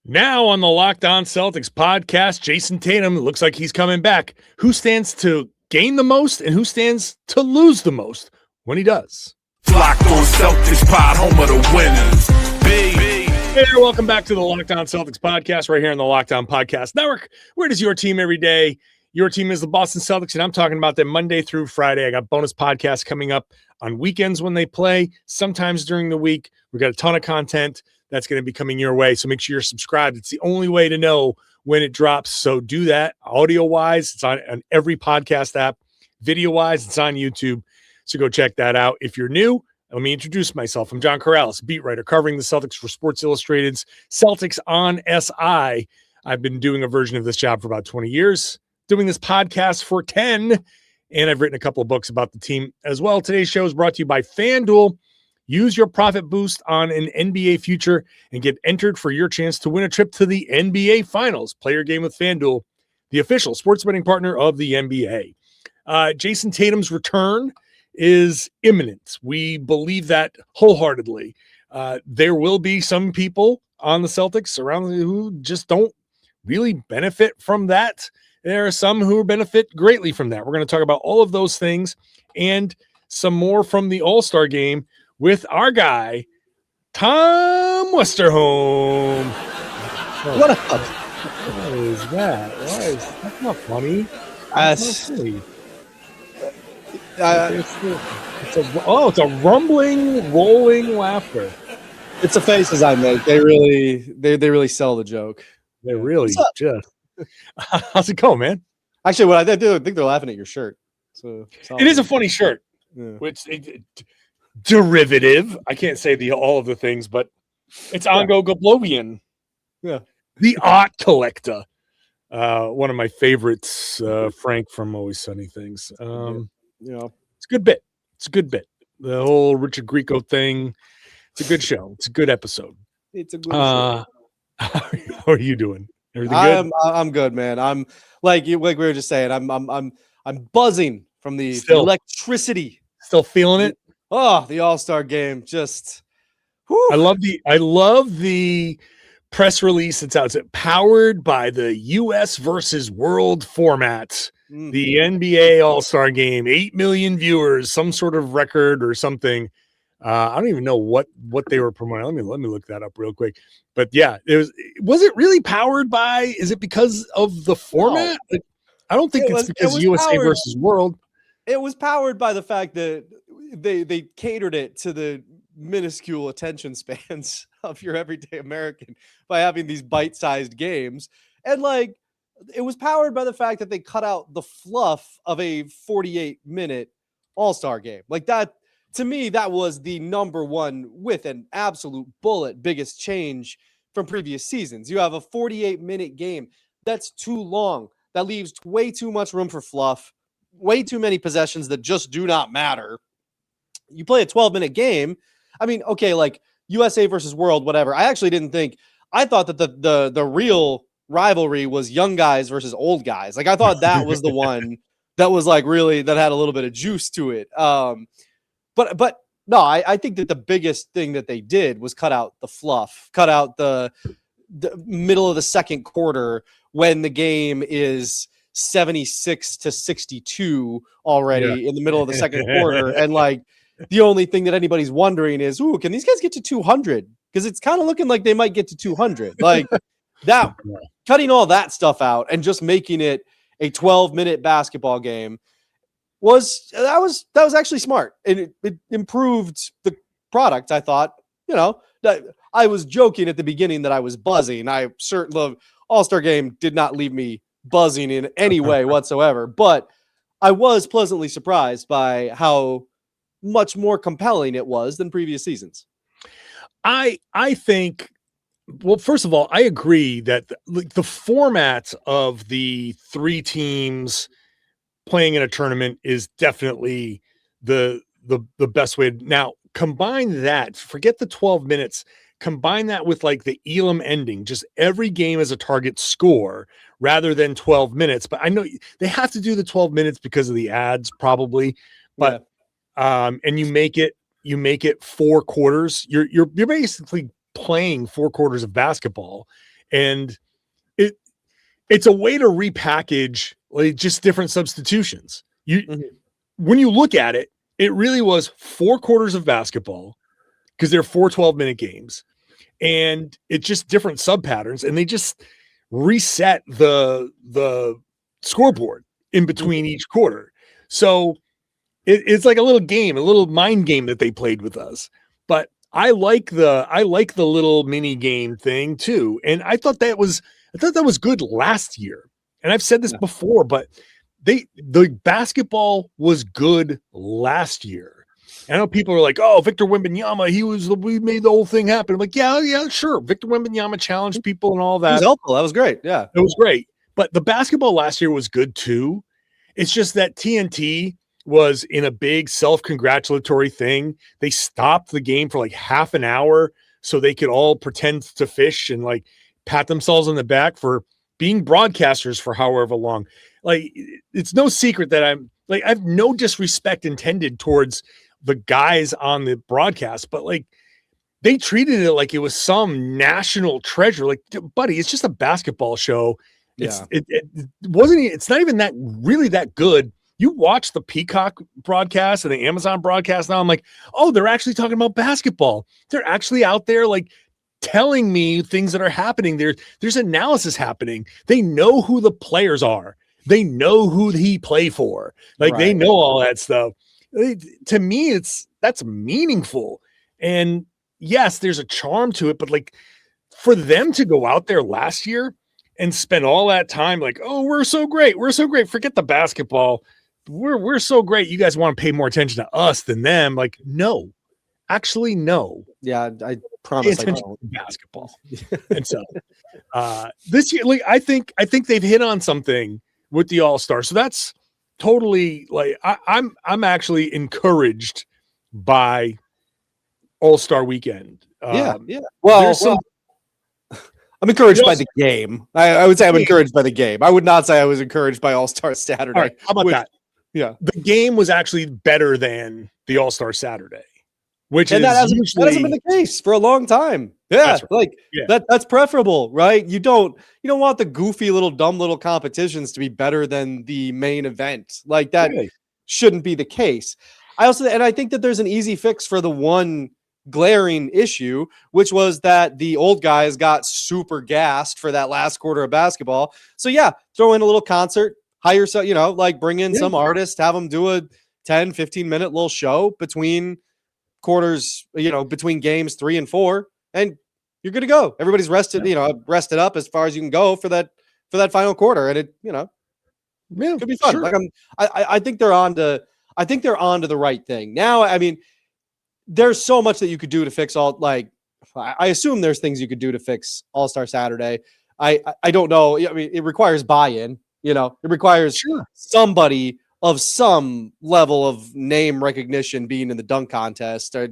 Now on the Locked On Celtics podcast, Jayson Tatum looks like he's coming back. Who stands to gain the most and who stands to lose the most when he does? Locked On Celtics pod, home of the winners. Hey there, welcome back to the Locked On Celtics podcast right here on the Locked On Podcast Network. Where does your team every day? Your team is the Boston Celtics, and I'm talking about them Monday through Friday. I got bonus podcasts coming up on weekends when they play, sometimes during the week. We've got a ton of content that's going to be coming your way, so make sure you're subscribed. It's the only way to know when it drops, so do that. Audio-wise, it's on every podcast app. Video-wise, it's on YouTube, so go check that out. If you're new, let me introduce myself. I'm John Karalis, beat writer covering the Celtics for Sports Illustrated's Celtics on SI. I've been doing a version of this job for about 20 years, doing this podcast for 10, and I've written a couple of books about the team as well. Today's show is brought to you by FanDuel. Use your profit boost on an NBA future and get entered for your chance to win a trip to the NBA Finals. Play your game with FanDuel, the official sports betting partner of the NBA. Jayson Tatum's return is imminent. We believe that wholeheartedly. There will be some people on the Celtics around who just don't really benefit from that. There are some who benefit greatly from that. We're going to talk about all of those things and some more from the All-Star game with our guy, Tom Westerholm. What up? What is that? That's not funny. That's not funny. It's a rumbling, rolling laughter. It's the faces I make. They really sell the joke. They really just. How's it going, man? Actually, what I do, I think they're laughing at your shirt. So it is a funny shirt. Yeah. Which derivative. I can't say all of the things, but it's Ongo Goblovian. Yeah, the art collector. One of my favorites, Frank from Always Sunny Things. It's a good bit. It's a good bit. The whole Richard Grieco thing. It's a good show. It's a good episode. It's a good show. How are you doing? Everything good? I'm good, man. I'm like we were just saying. I'm buzzing from the electricity. Still feeling it. Oh, the All-Star game. Just. Whew. I love the press release that's out. It's powered by the U.S. versus World format. The NBA All-Star Game, 8 million viewers, some sort of record or something. I don't even know what they were promoting. Let me look that up real quick. But yeah, was it really powered by? Is it because of the format? No. I don't think it's because USA versus World. It was powered by the fact that they catered it to the minuscule attention spans of your everyday American by having these bite-sized games. And like, it was powered by the fact that they cut out the fluff of a 48-minute All-Star game. Like that, to me, that was the number one with an absolute bullet biggest change from previous seasons. You have a 48-minute game. That's too long. That leaves way too much room for fluff, way too many possessions that just do not matter. You play a 12-minute game. I mean, okay, like USA versus World, whatever. I thought that the real rivalry was young guys versus old guys. Like I thought that was the one that was like really that had a little bit of juice to it. But no, I think that the biggest thing that they did was cut out the fluff, cut out the middle of the second quarter when the game is 76-62 already in the middle of the second quarter. And like the only thing that anybody's wondering is, can these guys get to 200? Because it's kind of looking like they might get to 200. Like that, cutting all that stuff out and just making it a 12-minute basketball game was actually smart. And it improved the product, I thought. I was joking at the beginning that I was buzzing. I certainly, the All-Star game did not leave me buzzing in any way whatsoever. But I was pleasantly surprised by how much more compelling it was than previous seasons. I think, well, first of all, I agree that the format of the three teams playing in a tournament is definitely the best way. Now, combine that, forget the 12 minutes, combine that with like the Elam ending, just every game as a target score rather than 12 minutes. But I know they have to do the 12 minutes because of the ads probably, but and you make it 4 quarters. You're basically playing 4 quarters of basketball And it's a way to repackage like just different substitutions. When you look at it, it really was 4 quarters of basketball because they're 4 12-minute games, and it's just different sub patterns, and they just reset the scoreboard in between each quarter. So it's like a little game, a little mind game that they played with us. But I like the little mini game thing too, and I thought that was good last year. And I've said this before, but the basketball was good last year. I know people are like, "Oh, Victor Wembanyama, we made the whole thing happen." I'm like, yeah, sure. Victor Wembanyama challenged people and all that. It was helpful. That was great. Yeah, it was great. But the basketball last year was good too. It's just that TNT was in a big self-congratulatory thing. They stopped the game for like half an hour so they could all pretend to fish and like pat themselves on the back for being broadcasters for however long. Like, it's no secret that I have no disrespect intended towards the guys on the broadcast, but like they treated it like it was some national treasure. Like, buddy, it's just a basketball show. It's not even that really that good. You watch the Peacock broadcast and the Amazon broadcast now, I'm like, oh, they're actually talking about basketball. They're actually out there like telling me things that are happening. There's analysis happening. They know who the players are. They know who he play for. Like They know all that stuff. To me, that's meaningful. And yes, there's a charm to it, but like for them to go out there last year and spend all that time like, oh, we're so great. Forget the basketball. We're so great. You guys want to pay more attention to us than them. Like, no, actually, no. Yeah, I promise I don't. Basketball. And so this year, like, I think they've hit on something with the All-Star. So that's totally like I'm actually encouraged by All-Star weekend. Yeah. Well, I'm encouraged by the game. I would say I'm encouraged by the game. I would not say I was encouraged by All-Star Saturday. All right, how about that? Yeah. The game was actually better than the All-Star Saturday, which that hasn't been the case for a long time. Yeah. Right. That's preferable, right? You don't want the goofy little dumb little competitions to be better than the main event. Like that shouldn't be the case. I think that there's an easy fix for the one glaring issue, which was that the old guys got super gassed for that last quarter of basketball. So yeah, throw in a little concert, hire some, like bring in some artist, have them do a 10, 15-minute little show between quarters, between games 3 and 4, and you're good to go. Everybody's rested, rested up as far as you can go for that final quarter. And it, could be fun. Sure. Like I think they're on to the right thing. Now, I mean, there's so much that you could do to fix I assume there's things you could do to fix All-Star Saturday. I don't know. I mean, it requires buy-in, it requires somebody of some level of name recognition being in the dunk contest, or,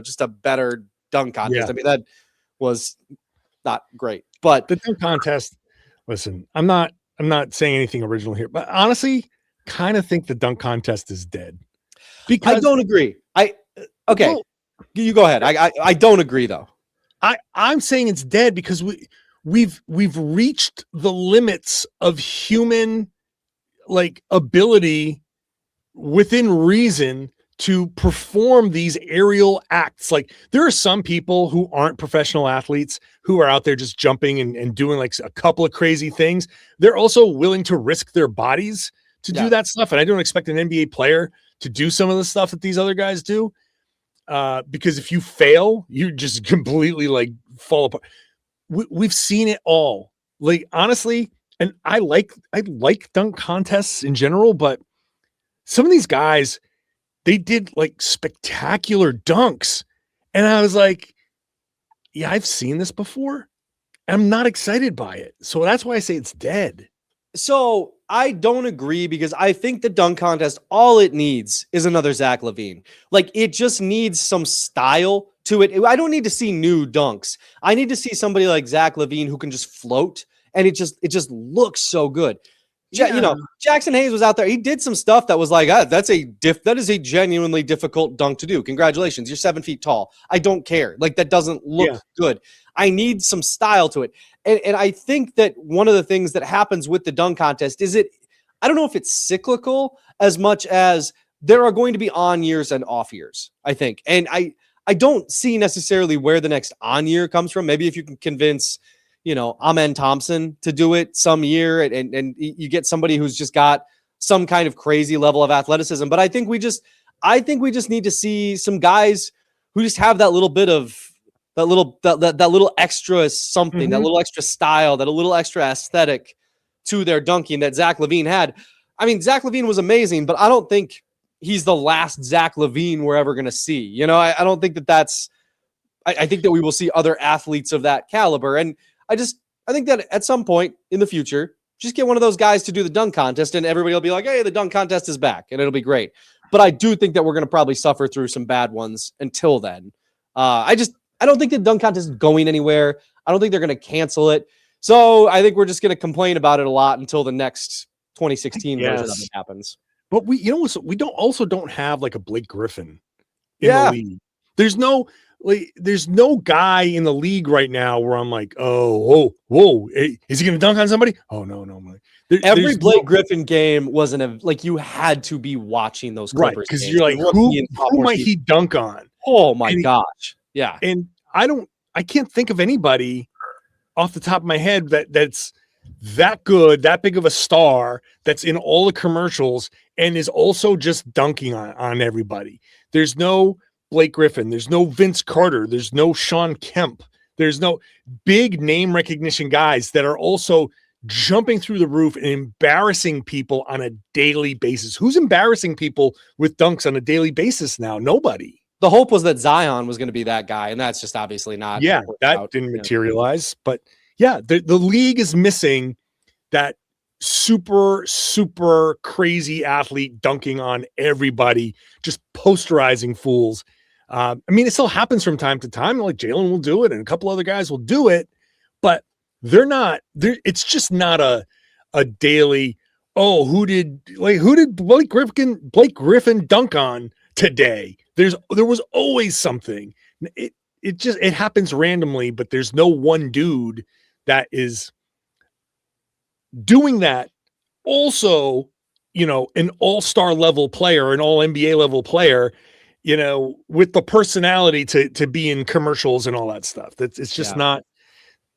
just a better dunk contest. I mean, that was not great, but the dunk contest, listen, I'm not saying anything original here, but honestly, kind of think the dunk contest is dead. Because I don't agree. Okay, well, you go ahead. I don't agree though. I'm saying it's dead because we've reached the limits of human ability within reason to perform these aerial acts. Like, there are some people who aren't professional athletes who are out there just jumping and doing like a couple of crazy things. They're also willing to risk their bodies to do that stuff. And I don't expect an NBA player to do some of the stuff that these other guys do. Because if you fail, you just completely fall apart. We've seen it all. Like, honestly, and I like dunk contests in general, but some of these guys, they did spectacular dunks. And I was like, yeah, I've seen this before. I'm not excited by it. So that's why I say it's dead. So I don't agree, because I think the dunk contest, all it needs is another Zach LaVine. It just needs some style to it. I don't need to see new dunks. I need to see somebody like Zach LaVine who can just float, and it just looks so good. Jackson Hayes was out there. He did some stuff that was like, that is a genuinely difficult dunk to do. Congratulations. You're 7 feet tall. I don't care. Like, that doesn't look good. I need some style to it. And I think that one of the things that happens with the dunk contest is I don't know if it's cyclical as much as there are going to be on years and off years, I think. And I don't see necessarily where the next on year comes from. Maybe if you can convince, Amen Thompson to do it some year and you get somebody who's just got some kind of crazy level of athleticism. But I think we just need to see some guys who just have that little bit of that little extra something, that little extra style, that a little extra aesthetic to their dunking that Zach LaVine had. I mean, Zach LaVine was amazing, but I don't think he's the last Zach LaVine we're ever going to see. I don't think that's, I think that we will see other athletes of that caliber. And I think that at some point in the future, just get one of those guys to do the dunk contest and everybody will be like, hey, the dunk contest is back and it'll be great. But I do think that we're going to probably suffer through some bad ones until then. I don't think the dunk contest is going anywhere. I don't think they're going to cancel it. So I think we're just going to complain about it a lot until the next 2016 version of it happens. But we don't have like a Blake Griffin in the league. There's no guy in the league right now where I'm like, whoa, is he going to dunk on somebody? Oh no. Every Blake Griffin game wasn't you had to be watching those Clippers, right? Because you're like, who might he dunk on? Oh my gosh, yeah. And I can't think of anybody off the top of my head that's that good, that big of a star, that's in all the commercials and is also just dunking on everybody. There's no Blake Griffin. There's no Vince Carter. There's no Sean Kemp. There's no big name recognition guys that are also jumping through the roof and embarrassing people on a daily basis. Who's embarrassing people with dunks on a daily basis now? Nobody. The hope was that Zion was going to be that guy, and that's just obviously not. Yeah, that didn't materialize. But yeah, the league is missing that super, super crazy athlete dunking on everybody, just posterizing fools. I mean, it still happens from time to time. Like Jaylen will do it and a couple other guys will do it, but it's just not a daily, who did Blake Griffin dunk on today? There was always something. It happens randomly, but there's no one dude that is doing that. Also, an all-star level player, an all NBA level player, with the personality to be in commercials and all that stuff. It's just not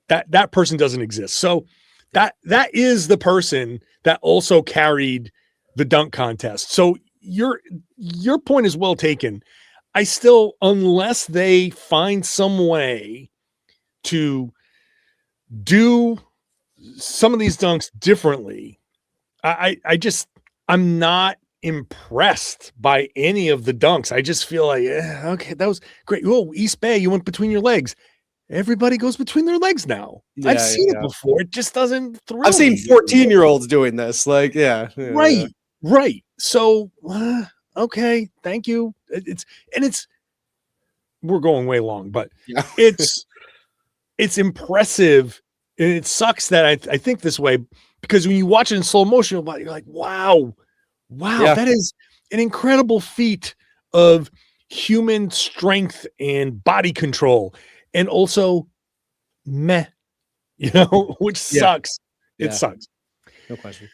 that person doesn't exist. So that is the person that also carried the dunk contest. So your point is well taken. I still, unless they find some way to do some of these dunks differently, I'm not impressed by any of the dunks. I just feel like, okay, that was great. Oh, East Bay, you went between your legs. Everybody goes between their legs now. I've seen it before. It just doesn't thrill me. I've seen 14-year-olds doing this. Right. So, okay, thank you. We're going way long, but it's impressive. And it sucks that I think this way, because when you watch it in slow motion, you're like, wow, that is an incredible feat of human strength and body control. And also which sucks. It sucks. No question.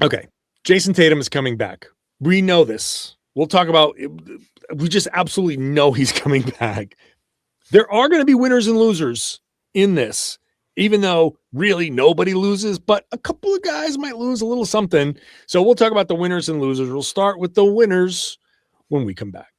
Okay. Jayson Tatum is coming back. We know this. We'll talk about it. We just absolutely know he's coming back. There are going to be winners and losers in this, even though really nobody loses, but a couple of guys might lose a little something. So we'll talk about the winners and losers. We'll start with the winners when we come back.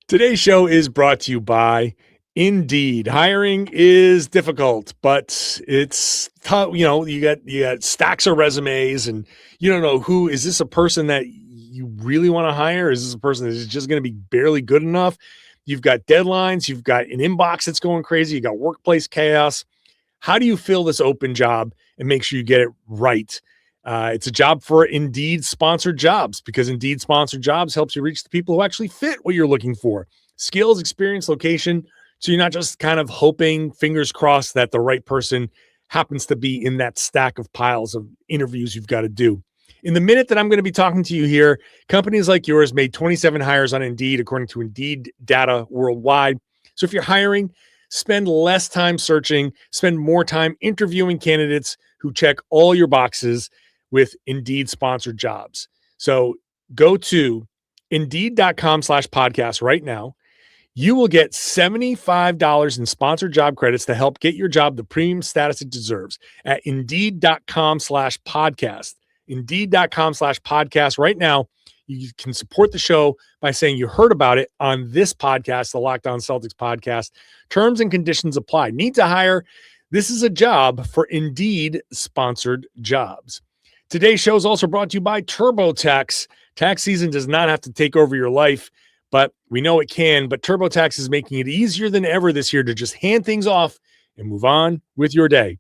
Today's show is brought to you by Indeed. Hiring is difficult, but it's tough. You got stacks of resumes and you don't know who is this a person that you really want to hire? Is this a person that is just going to be barely good enough? You've got deadlines. You've got an inbox that's going crazy. You got workplace chaos. How do you fill this open job and make sure you get it right? It's a job for Indeed sponsored jobs, because Indeed sponsored jobs helps you reach the people who actually fit what you're looking for. Skills, experience, location. So you're not just kind of hoping, fingers crossed, that the right person happens to be in that stack of piles of interviews you've got to do. In the minute that I'm going to be talking to you here, companies like yours made 27 hires on Indeed, according to Indeed data worldwide. So if you're hiring, spend less time searching, spend more time interviewing candidates who check all your boxes with Indeed sponsored jobs. So go to Indeed.com/podcast right now. You will get $75 in sponsored job credits to help get your job the premium status it deserves at Indeed.com/podcast. Indeed.com/podcast right now. You can support the show by saying you heard about it on this podcast, the Locked On Celtics podcast. Terms and conditions apply. Need to hire? This is a job for Indeed sponsored jobs. Today's show is also brought to you by TurboTax. Tax season does not have to take over your life, but we know it can. But TurboTax is making it easier than ever this year to just hand things off and move on with your day.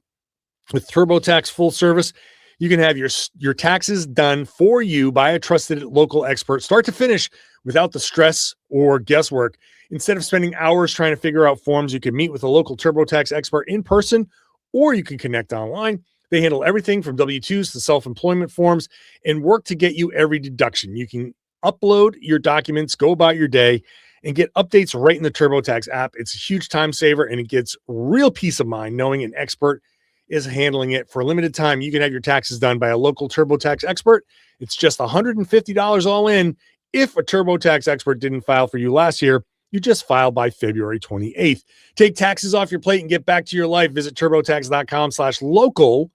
With TurboTax full service, you can have your taxes done for you by a trusted local expert, start to finish, without the stress or guesswork. Instead of spending hours trying to figure out forms, you can meet with a local TurboTax expert in person, or you can connect online. They handle everything from W-2s to self-employment forms and work to get you every deduction. You can upload your documents, go about your day, and get updates right in the TurboTax app. It's a huge time saver, and it gets real peace of mind knowing an expert is handling it. For a limited time, you can have your taxes done by a local TurboTax expert. It's just $150 all in. If a TurboTax expert didn't file for you last year, you just file by February 28th. Take taxes off your plate and get back to your life. Visit TurboTax.com/local,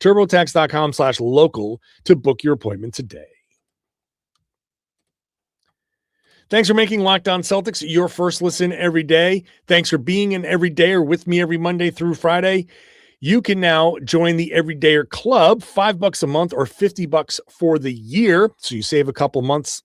TurboTax.com/local to book your appointment today. Thanks for making Locked On Celtics your first listen every day. Thanks for being an everydayer with me every Monday through Friday. You can now join the Everydayer Club, $5 a month or $50 for the year. So you save a couple months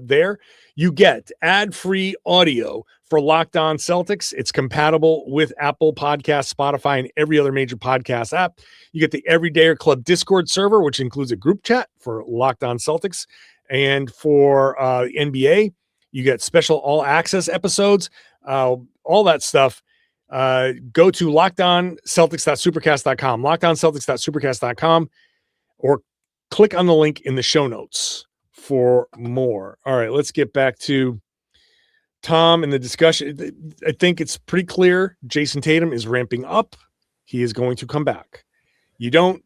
there. You get ad-free audio for Locked On Celtics. It's compatible with Apple Podcasts, Spotify, and every other major podcast app. You get the Everydayer Club Discord server, which includes a group chat for Locked On Celtics. And for NBA, you get special all-access episodes, all that stuff. Go to LockedOnCeltics.supercast.com, LockedOnCeltics.supercast.com, or click on the link in the show notes for more. All right, let's get back to Tom and the discussion. I think it's pretty clear Jayson Tatum is ramping up. He is going to come back. You don't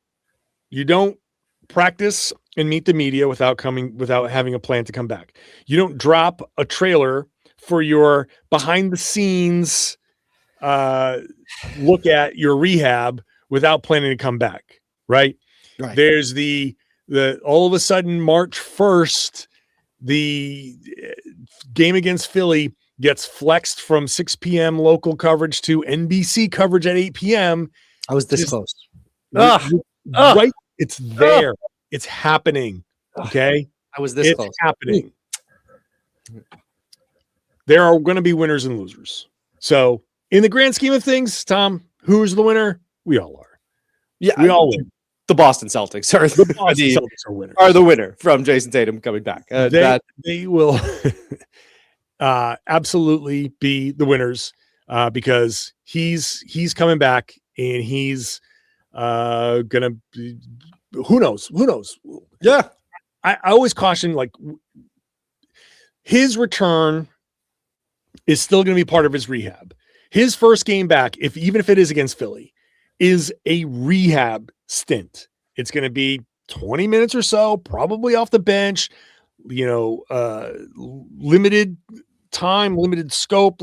practice and meet the media without having a plan to come back. You don't drop a trailer for your behind the scenes look at your rehab without planning to come back, right? There's the all of a sudden March 1st, the game against Philly gets flexed from 6 p.m. local coverage to NBC coverage at 8 p.m. I was this close. Right? It's there. It's happening. Okay? I was this close. It's happening. There are going to be winners and losers. So in the grand scheme of things, Tom, who's the winner? We all are. Yeah, we all win. The Boston Celtics are the winner from Jayson Tatum coming back. They will absolutely be the winners because he's coming back and he's gonna be, who knows? Yeah, I always caution, like, his return is still going to be part of his rehab. His first game back, even if it is against Philly, is a rehab stint. It's going to be 20 minutes or so, probably off the bench, limited time, limited scope,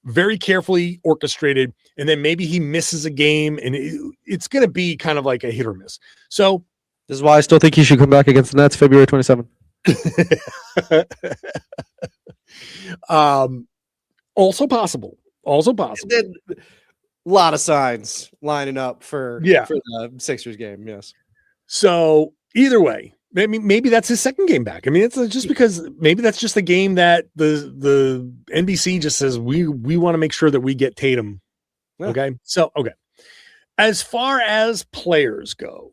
very carefully orchestrated. And then maybe he misses a game and it's going to be kind of like a hit or miss. So this is why I still think he should come back against the Nets February 27th. Also possible. A lot of signs lining up for the Sixers game. Yes. So either way, maybe that's his second game back. I mean, it's just because maybe that's just the game that the NBC just says we want to make sure that we get Tatum. Yeah. Okay. So, okay. As far as players go,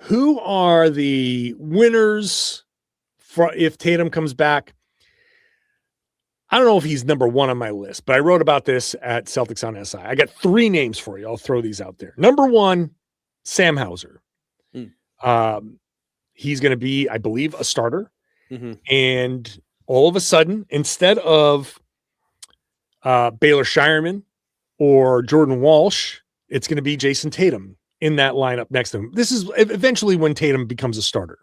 who are the winners for if Tatum comes back? I don't know if he's number one on my list, but I wrote about this at Celtics on SI. I got 3 names for you. I'll throw these out there. Number 1, Sam Hauser. He's going to be, I believe, a starter. And all of a sudden, instead of Baylor Shireman or Jordan Walsh, it's going to be Jayson Tatum in that lineup next to him. This is eventually when Tatum becomes a starter.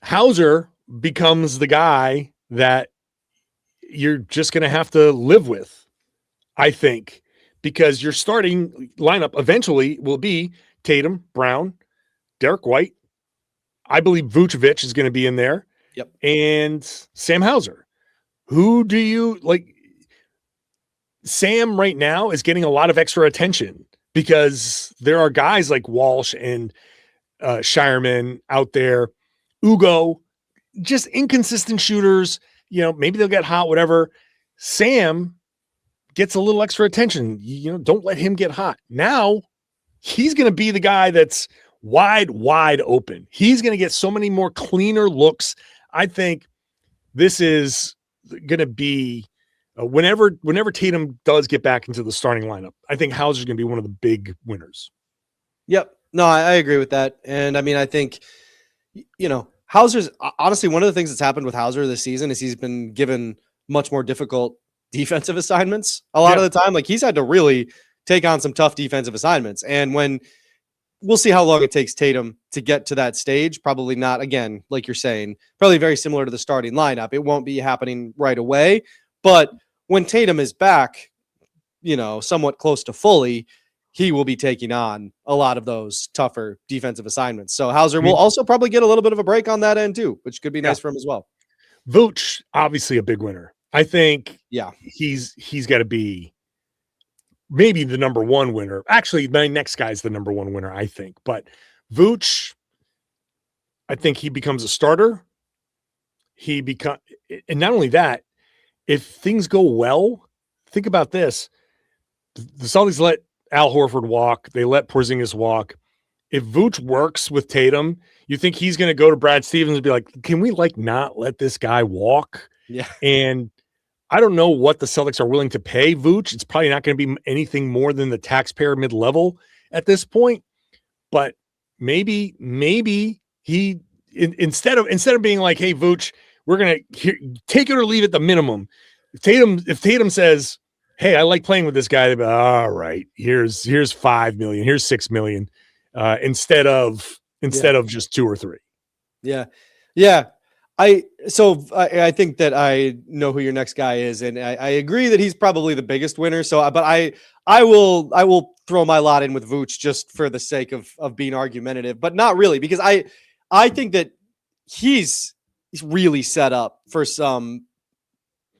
Hauser becomes the guy that you're just going to have to live with, I think, because your starting lineup eventually will be Tatum, Brown, Derrick White. I believe Vucevic is going to be in there. Yep. And Sam Hauser. Who do you like? Sam right now is getting a lot of extra attention because there are guys like Walsh and Shireman out there. Ugo, just inconsistent shooters. Maybe they'll get hot, whatever. Sam gets a little extra attention. Don't let him get hot. Now he's going to be the guy that's wide open. He's going to get so many more cleaner looks. I think this is going to be whenever Tatum does get back into the starting lineup, I think Hauser's going to be one of the big winners. Yep. No, I agree with that. And I mean, I think, Hauser's honestly, one of the things that's happened with Hauser this season is he's been given much more difficult defensive assignments a lot of the time. Like he's had to really take on some tough defensive assignments. And we'll see how long it takes Tatum to get to that stage. Probably not, again, like you're saying, probably very similar to the starting lineup. It won't be happening right away. But when Tatum is back, somewhat close to fully, he will be taking on a lot of those tougher defensive assignments. So Hauser will also probably get a little bit of a break on that end too, which could be nice for him as well. Vooch, obviously a big winner. I think he's got to be maybe the number 1 winner. Actually, my next guy's the number 1 winner, I think. But Vooch, I think he becomes a starter. And not only that, if things go well, think about this. The Celtics let Al Horford walk. They let Porzingis walk. If Vooch works with Tatum, you think he's going to go to Brad Stevens and be like, can we not let this guy walk? Yeah. And I don't know what the Celtics are willing to pay Vooch. It's probably not going to be anything more than the taxpayer mid-level at this point. But maybe he instead of being like, hey, Vooch, we're going to take it or leave it the minimum. If Tatum says, hey, I like playing with this guy, they'll be like, all right, here's $5 million, here's $6 million, instead of just 2 or 3. Yeah. Yeah. I think that I know who your next guy is, and I agree that he's probably the biggest winner. But I will throw my lot in with Vooch just for the sake of being argumentative, but not really, because I think that he's really set up for a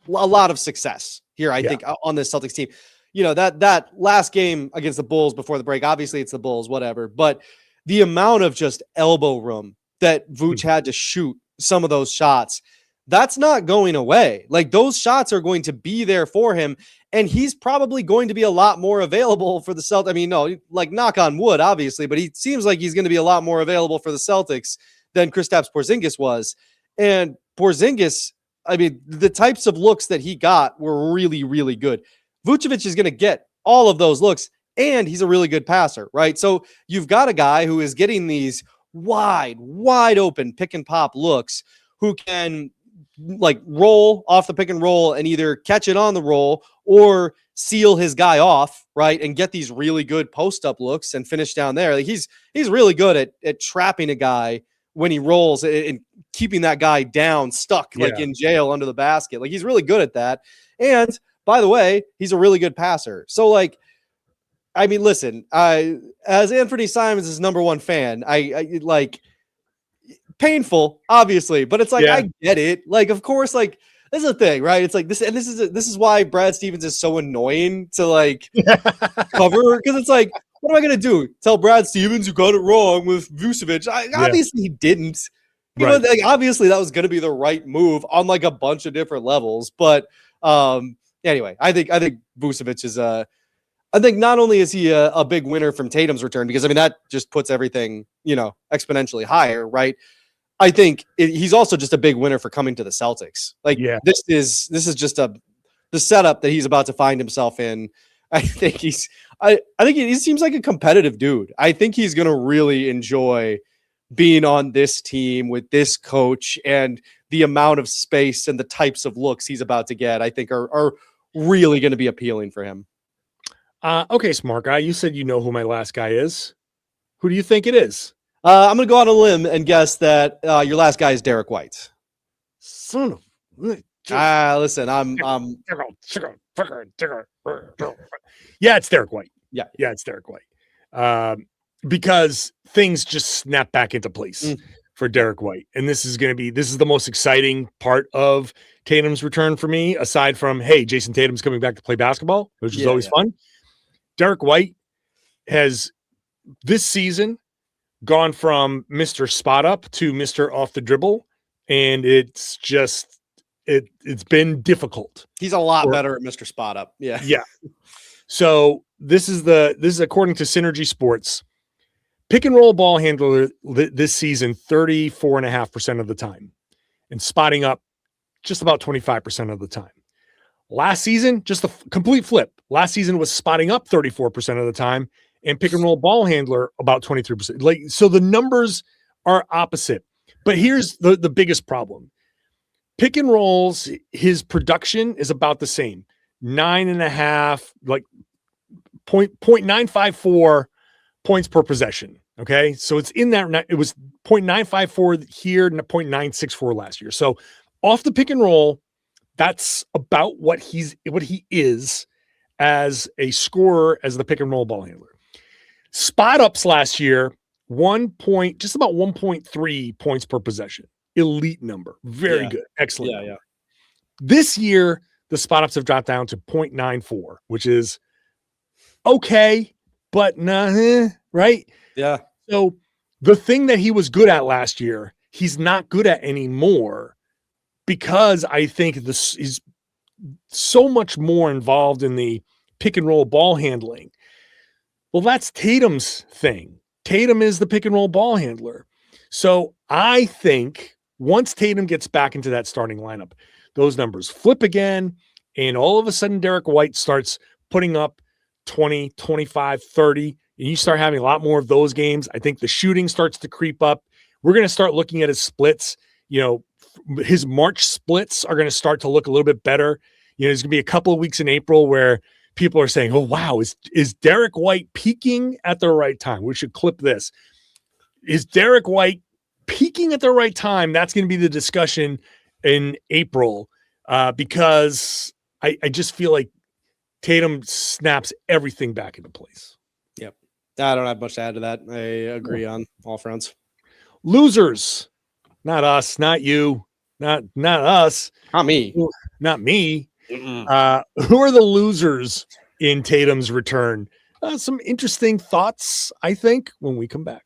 lot of success here. I think on this Celtics team, that last game against the Bulls before the break, obviously it's the Bulls, whatever, but the amount of just elbow room that Vooch had to shoot some of those shots, that's not going away. Like those shots are going to be there for him, and he's probably going to be a lot more available for the Celtics. I mean, no, like knock on wood, obviously, but he seems like he's going to be a lot more available for the Celtics than Kristaps Porzingis was. And Porzingis, I mean, the types of looks that he got were really, really good. Vucevic is going to get all of those looks, and he's a really good passer, right? So you've got a guy who is getting these wide open pick and pop looks, who can roll off the pick and roll and either catch it on the roll or seal his guy off, right? And get these really good post up looks and finish down there. Like he's really good at trapping a guy when he rolls and keeping that guy down, stuck in jail under the basket. Like he's really good at that. And by the way, he's a really good passer. So I mean, listen, as Anthony Simons' number 1 fan, I like painful, obviously, but it's I get it. Of course, this is the thing, right? It's this, and this is why Brad Stevens is so annoying to cover, because it's what am I going to do? Tell Brad Stevens you got it wrong with Vucevic? Obviously, he didn't. You know, obviously, that was going to be the right move on a bunch of different levels. But anyway, I think Vucevic is I think not only is he a big winner from Tatum's return, because I mean, that just puts everything, exponentially higher, right? I think he's also just a big winner for coming to the Celtics. Like, this is just the setup that he's about to find himself in. I think I think he seems like a competitive dude. I think he's going to really enjoy being on this team with this coach, and the amount of space and the types of looks he's about to get, I think are really going to be appealing for him. Okay, smart guy. You said you know who my last guy is. Who do you think it is? I'm going to go on a limb and guess that your last guy is Derrick White. Son of... Listen, Yeah, it's Derrick White. Yeah, it's Derrick White. Because things just snap back into place for Derrick White. And this is the most exciting part of Tatum's return for me, aside from, hey, Jayson Tatum's coming back to play basketball, which is always fun. Derrick White has this season gone from Mr. Spot Up to Mr. Off the Dribble, and it's just it's been difficult. He's a lot better at Mr. Spot Up. Yeah. So this is according to Synergy Sports. Pick and roll ball handler this season 34.5% of the time, and spotting up just about 25% of the time. Last season, just a complete flip. Last season was spotting up 34% of the time, and pick and roll ball handler about 23%. Like, so the numbers are opposite. But here's the biggest problem. Pick and rolls, his production is about the same. 9.5, like 0.954 points per possession. Okay. So it's in that, it was 0.954 here and 0.964 last year. So off the pick and roll, that's about what he is as a scorer, as the pick and roll ball handler. Spot ups last year, just about 1.3 points per possession. Elite number. Very good. Excellent. Yeah. This year, the spot ups have dropped down to 0.94, which is okay, but nah, right? Yeah. So the thing that he was good at last year, he's not good at anymore, because I think this is so much more involved in the pick and roll ball handling. Well, that's Tatum's thing. Tatum is the pick and roll ball handler. So I think once Tatum gets back into that starting lineup, those numbers flip again, and all of a sudden Derrick White starts putting up 20, 25, 30, and you start having a lot more of those games. I think the shooting starts to creep up. We're going to start looking at his splits. His March splits are going to start to look a little bit better. There's going to be a couple of weeks in April where people are saying, oh, wow, is Derrick White peaking at the right time? We should clip this. Is Derrick White peaking at the right time? That's going to be the discussion in April, because I just feel like Tatum snaps everything back into place. Yep. I don't have much to add to that. I agree on all fronts. Losers. Not us, not you, not us. Not me. Not me. Who are the losers in Tatum's return? Some interesting thoughts, I think, when we come back.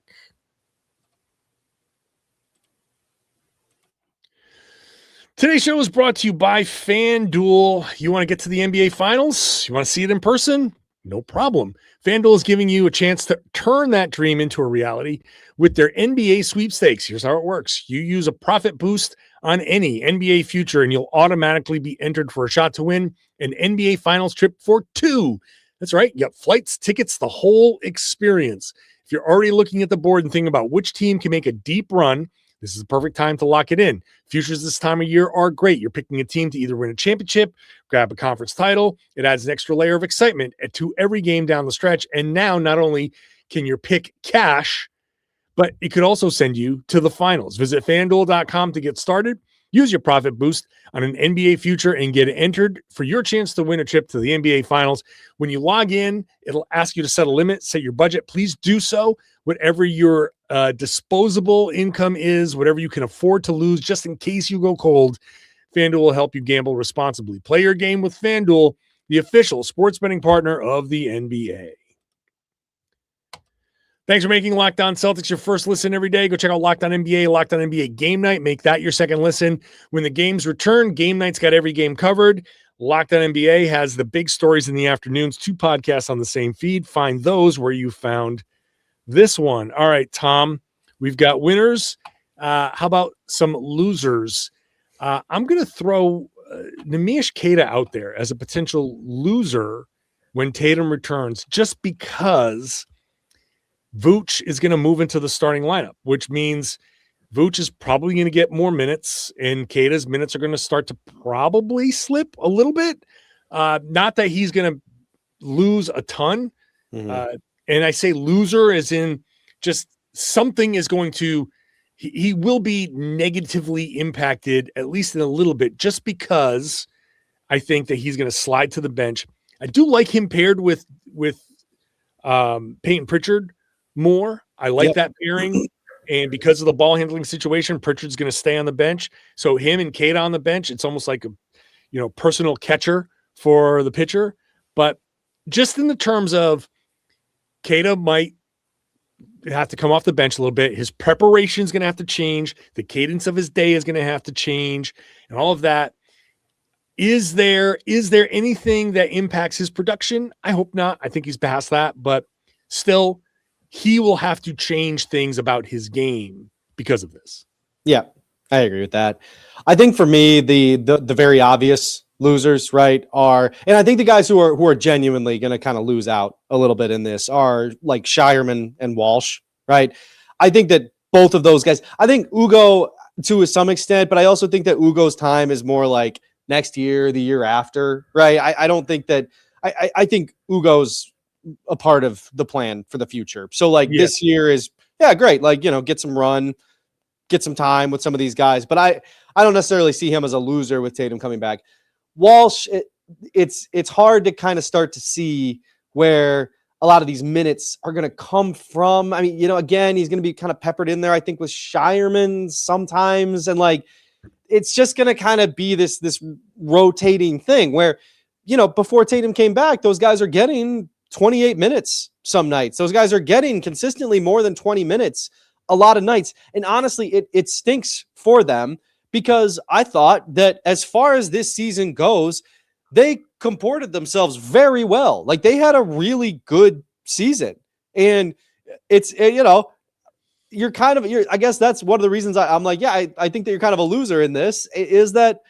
Today's show is brought to you by FanDuel. You want to get to the NBA Finals? You want to see it in person? No problem. FanDuel is giving you a chance to turn that dream into a reality with their NBA sweepstakes. Here's how it works. You use a profit boost on any NBA future, and you'll automatically be entered for a shot to win an NBA Finals trip for two. That's right. You got flights, tickets, the whole experience. If you're already looking at the board and thinking about which team can make a deep run, this is the perfect time to lock it in. Futures this time of year are great. You're picking a team to either win a championship, grab a conference title. It adds an extra layer of excitement to every game down the stretch. And now not only can your pick cash, but it could also send you to the finals. Visit FanDuel.com to get started. Use your profit boost on an NBA future and get entered for your chance to win a trip to the NBA Finals. When you log in, it'll ask you to set a limit, set your budget. Please do so. Whatever your disposable income is, whatever you can afford to lose, just in case you go cold, FanDuel will help you gamble responsibly. Play your game with FanDuel, the official sports betting partner of the NBA. Thanks for making Locked On Celtics your first listen every day. Go check out Locked On NBA, Locked On NBA Game Night. Make that your second listen. When the games return, Game Night's got every game covered. Locked On NBA has the big stories in the afternoons, 2 podcasts on the same feed. Find those where you found this one. All right, Tom, we've got winners. How about some losers? I'm going to throw Neemias Keita out there as a potential loser when Tatum returns, just because Vooch is going to move into the starting lineup, which means Vooch is probably going to get more minutes, and Keita's minutes are going to start to probably slip a little bit. Not that he's going to lose a ton. And I say loser as in just something is going to, he will be negatively impacted, at least in a little bit, just because I think that he's going to slide to the bench. I do like him paired with Peyton Pritchard more. I like that pairing. And because of the ball handling situation, Pritchard's going to stay on the bench. So him and Keita on the bench, it's almost like a personal catcher for the pitcher. But just in the terms of Keita might have to come off the bench a little bit. His preparation is going to have to change. The cadence of his day is going to have to change, and all of that. Is there anything that impacts his production? I hope not. I think he's past that, but still, he will have to change things about his game because of this. Yeah, I agree with that. I think for me, the very obvious losers, right, are, and I think the guys who are genuinely going to kind of lose out a little bit in this are like Shireman and Walsh, right? I think that both of those guys, I think Ugo to some extent, but I also think that Ugo's time is more like next year, the year after, right? I don't think that, I think Ugo's a part of the plan for the future. So like this year is, great. Like, get some run, get some time with some of these guys, but I don't necessarily see him as a loser with Tatum coming back. Walsh, it's hard to kind of start to see where a lot of these minutes are going to come from. I mean, again, he's going to be kind of peppered in there, I think, with Shireman sometimes. And like, it's just going to kind of be this rotating thing where, before Tatum came back, those guys are getting 28 minutes some nights. Those guys are getting consistently more than 20 minutes a lot of nights. And honestly, it stinks for them, because I thought that as far as this season goes, they comported themselves very well. Like, they had a really good season. And it's, I guess that's one of the reasons I'm like, I think that you're kind of a loser in this, is that,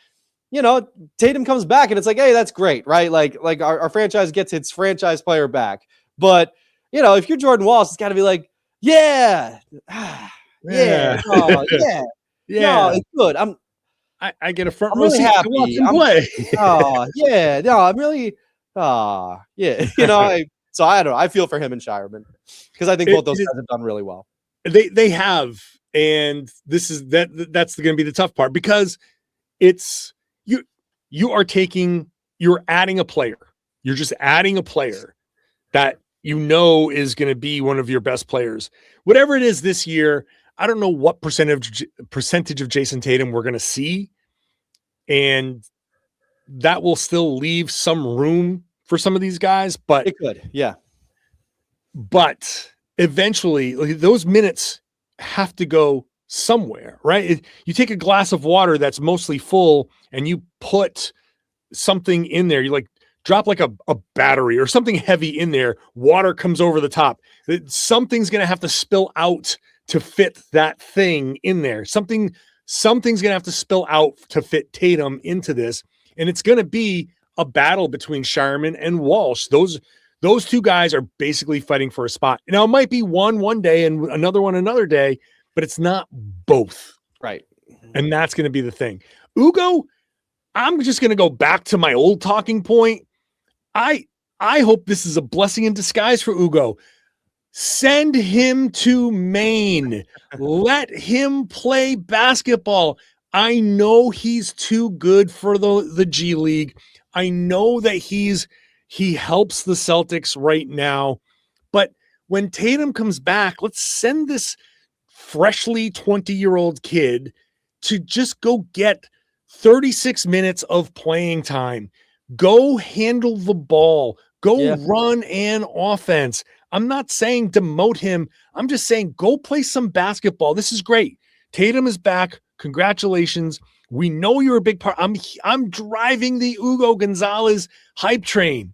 Tatum comes back and it's like, hey, that's great, right? Like our franchise gets its franchise player back. But, if you're Jordan Walsh, it's got to be like, yeah. Oh, yeah. No, it's good. I get a front I'm row really seat happy. to watch him play. I'm really, so I don't know. I feel for him and Shireman, because I think both those guys have done really well. They have, and this is that's going to be the tough part, because it's you're adding a player. You're just adding a player that is going to be one of your best players. Whatever it is this year, I don't know what percentage of Jayson Tatum we're going to see, and that will still leave some room for some of these guys, but it could, yeah. But eventually, those minutes have to go somewhere, right? You take a glass of water that's mostly full and you put something in there. You like drop like a battery or something heavy in there. Water comes over the top. Something's going to have to spill out to fit that thing in there. Something's going to have to spill out to fit Tatum into this. And it's going to be a battle between Shireman and Walsh. Those two guys are basically fighting for a spot. Now, it might be one day and another one another day, but it's not both. Right. And that's going to be the thing. Ugo, I'm just going to go back to my old talking point. I hope this is a blessing in disguise for Ugo. Send him to Maine. Let him play basketball. I know he's too good for the G League. I know that he helps the Celtics right now. But when Tatum comes back, let's send this freshly 20-year-old kid to just go get 36 minutes of playing time. Go handle the ball. Go run an offense. I'm not saying demote him. I'm just saying go play some basketball. This is great. Tatum is back. Congratulations. We know you're a big part. I'm driving the Hugo Gonzalez hype train.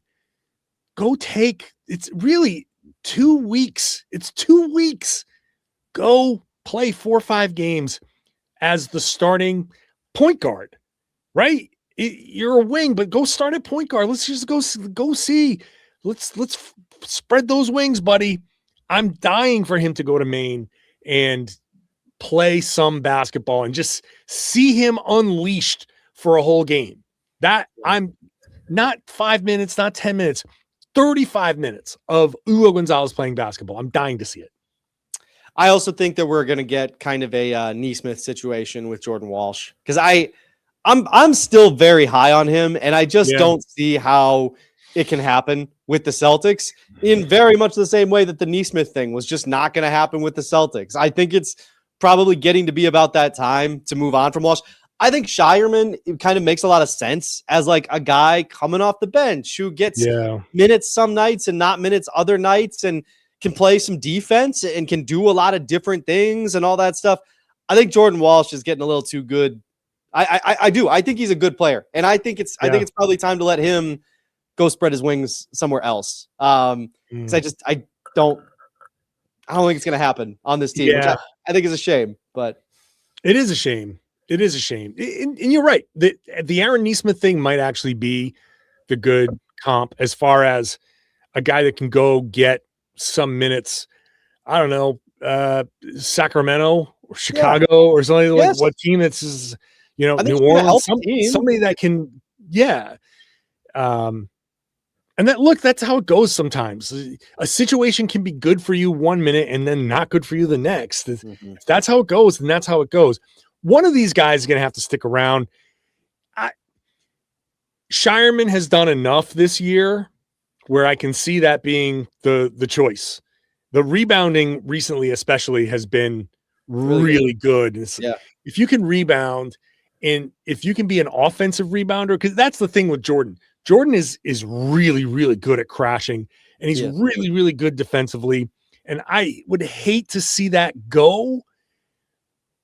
Go take, it's really 2 weeks. It's 2 weeks. Go play 4 or 5 games as the starting point guard, right? You're a wing, but go start at point guard. Let's just go see. Let's spread those wings, buddy. I'm dying for him to go to Maine and play some basketball and just see him unleashed for a whole game. That I'm not 5 minutes, not 10 minutes, 35 minutes of Hugo Gonzalez playing basketball. I'm dying to see it. I also think that we're going to get kind of a Nesmith situation with Jordan Walsh, because I'm still very high on him, and I just don't see how it can happen with the Celtics in very much the same way that the Nesmith thing was just not going to happen with the Celtics. I think it's probably getting to be about that time to move on from Walsh. I think Shireman kind of makes a lot of sense as like a guy coming off the bench who gets minutes some nights and not minutes other nights, and can play some defense and can do a lot of different things and all that stuff. I think Jordan Walsh is getting a little too good. I do. I think he's a good player, and I think it's probably time to let him go spread his wings somewhere else. Because I don't think it's going to happen on this team, which I think is a shame. But it is a shame. It is a shame. And you're right. The Aaron Nesmith thing might actually be the good comp as far as a guy that can go get some minutes. I don't know, Sacramento or Chicago or something like what team that's New Orleans, somebody that can, and that's how it goes sometimes. A situation can be good for you 1 minute and then not good for you the next. If that's how it goes, then that's how it goes. One of these guys is going to have to stick around. Shireman has done enough this year where I can see that being the choice. The rebounding recently especially has been really good. If you can rebound and if you can be an offensive rebounder, because that's the thing with Jordan. Jordan is really, really good at crashing, and he's really, really good defensively. And I would hate to see that go,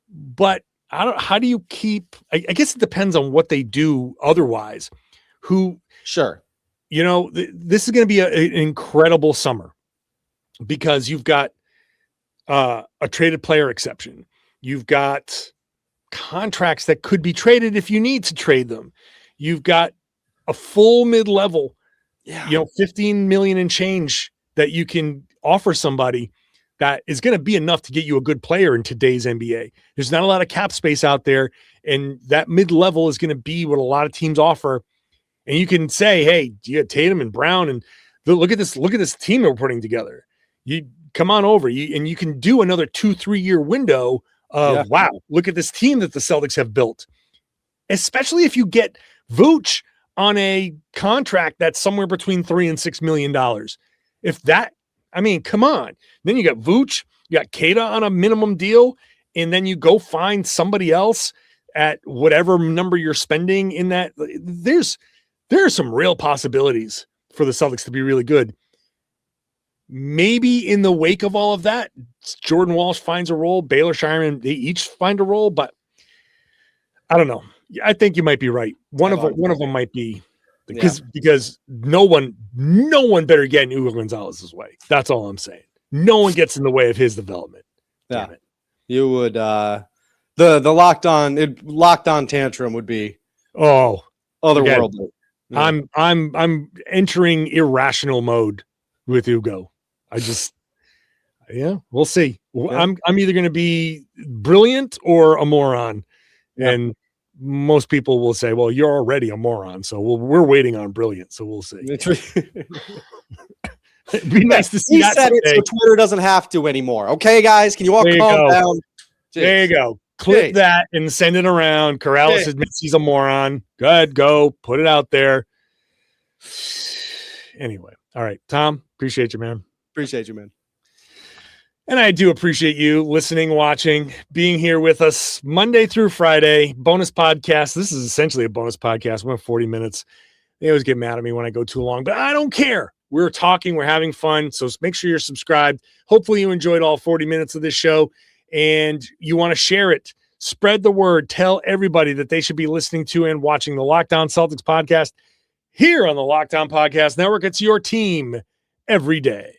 but how do you keep, I guess it depends on what they do otherwise. This is going to be an incredible summer because you've got a traded player exception. You've got contracts that could be traded if you need to trade them. You've got a full mid-level, 15 million and change that you can offer somebody that is going to be enough to get you a good player in today's NBA. There's not a lot of cap space out there, and that mid-level is going to be what a lot of teams offer. And you can say, hey, you got Tatum and Brown, and look at this team that we're putting together. You come on over, and you can do another 2-3 year window of wow, look at this team that the Celtics have built. Especially if you get Vooch on a contract that's somewhere between $3 and $6 million. Come on. Then you got Vooch, you got Keita on a minimum deal, and then you go find somebody else at whatever number you're spending in that. There are some real possibilities for the Celtics to be really good. Maybe in the wake of all of that, Jordan Walsh finds a role, Baylor, Shireman, they each find a role, but I don't know. I think you might be right. One of them might be because no one better get in Hugo Gonzalez's way. That's all I'm saying. No one gets in the way of his development. Damn it. You would the locked on tantrum would be otherworldly. Yeah. I'm entering irrational mode with Hugo. We'll see. Yeah. I'm either going to be brilliant or a moron, and most people will say, "Well, you're already a moron." So we're waiting on brilliant. So we'll see. It'd be nice to see. He said it, so Twitter doesn't have to anymore. Okay, guys, can you all calm down? Jeez. There you go. Clip that and send it around. Karalis admits he's a moron. Go put it out there. Anyway, all right, Tom. Appreciate you, man. Appreciate you, man. And I do appreciate you listening, watching, being here with us Monday through Friday. Bonus podcast. This is essentially a bonus podcast. We went 40 minutes. They always get mad at me when I go too long, but I don't care. We're talking. We're having fun. So make sure you're subscribed. Hopefully you enjoyed all 40 minutes of this show and you want to share it Spread the word. Tell everybody that they should be listening to and watching the Locked On Celtics podcast here on the Locked On Podcast Network. It's your team every day.